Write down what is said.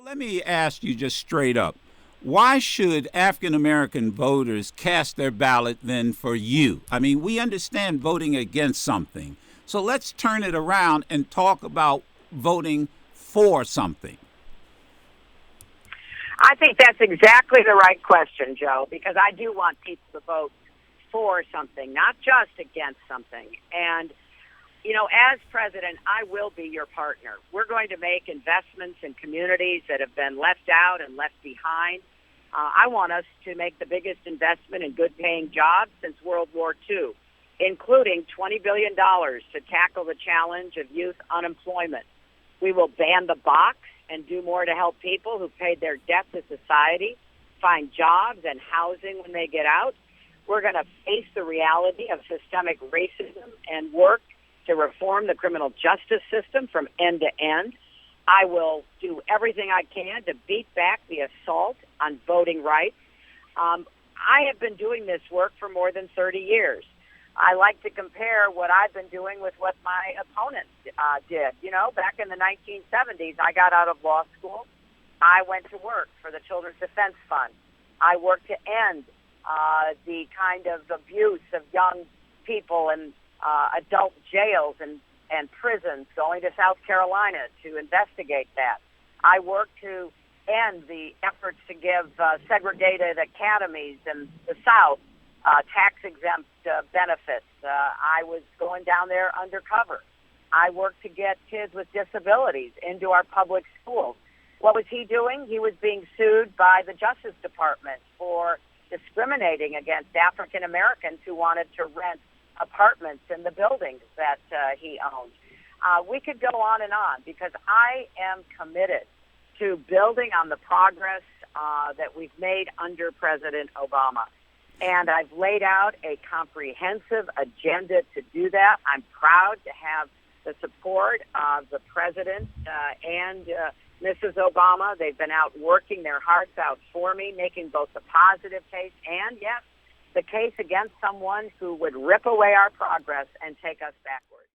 let me ask you just straight up. Why should African American voters cast their ballot then for you? I mean, we understand voting against something. So let's turn it around and talk about voting for something. I think that's exactly the right question, Joe, because I do want people to vote for something, not just against something. And, you know, as president, I will be your partner. We're going to make investments in communities that have been left out and left behind. I want us to make the biggest investment in good-paying jobs since World War II, including $20 billion to tackle the challenge of youth unemployment. We will ban the box and do more to help people who paid their debt to society find jobs and housing when they get out. We're going to face the reality of systemic racism and work to reform the criminal justice system from end to end. I will do everything I can to beat back the assault on voting rights. I have been doing this work for more than 30 years. I like to compare what I've been doing with what my opponents did. You know, back in the 1970s, I got out of law school. I went to work for the Children's Defense Fund. I worked to end the kind of abuse of young people in adult jails and prisons, going to South Carolina to investigate that. I worked to end the efforts to give segregated academies in the South tax-exempt benefits. I was going down there undercover. I worked to get kids with disabilities into our public schools. What was he doing? He was being sued by the Justice Department for discriminating against African Americans who wanted to rent apartments in the buildings that he owned. We could go on and on because I am committed to building on the progress that we've made under President Obama. And I've laid out a comprehensive agenda to do that. I'm proud to have the support of the President and Mrs. Obama. They've been out working their hearts out for me, making both the positive case and, yes, the case against someone who would rip away our progress and take us backwards.